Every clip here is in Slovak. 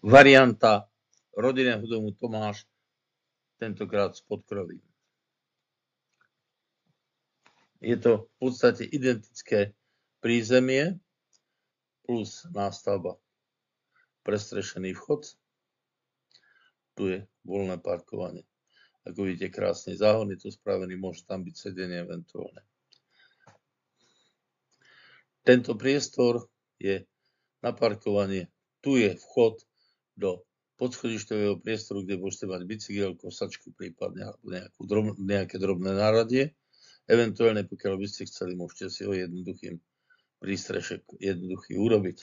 varianta rodinného domu Tomáš, tentokrát s podkrovím. Je to v podstate identické prízemie plus nástavba, prestrešený vchod. Tu je voľné parkovanie. Ako vidíte, krásne záhon je tu spravený, môže tam byť sedenie eventuálne. Tento priestor je na parkovanie. Tu je vchod do podschodištového priestoru, kde môžete mať bicykel, kosačku, prípadne alebo nejaké drobné náradie. Eventuálne, pokiaľ by ste chceli, môžete si ho jednoduchým prístrešek jednoduchý urobiť.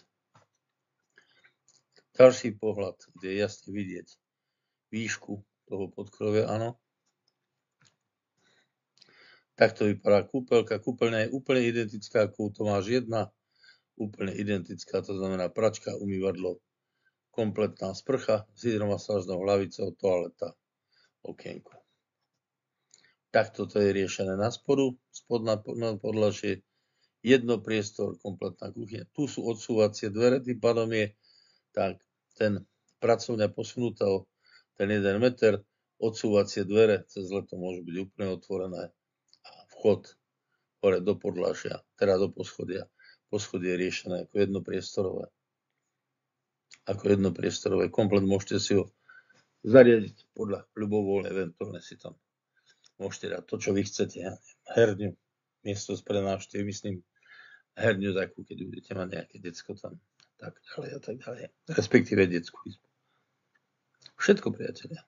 Ďalší pohľad, kde je jasne vidieť výšku toho podkrovia, áno. Takto vypadá kúpeľka. Kúpeľňa je úplne identická ako u Tomáš 1. Úplne identická, to znamená pračka, umývadlo, kompletná sprcha s hydromasážnou hlavicou, toaleta, okienko. Takto to je riešené na spodu, spodná podlažie, jedno priestor, kompletná kuchyňa. Tu sú odsúvacie dvere, tým pádom je tak ten pracovňa posunutá o ten 1 meter, odsúvacie dvere, cez leto môžu byť úplne otvorené a vchod hore do podlažia, teda do poschodia. Poschodie je riešené ako jednopriestorové. Komplet môžete si ho zariadiť podľa ľubovôle, eventuálne si tam môžete dať to, čo vy chcete. Herňu, miesto pre návštev, myslím, herňu takú, keď budete mať nejaké decko tam, tak ďalej a tak ďalej. Respektíve detskú izbu. Všetko, priatelia.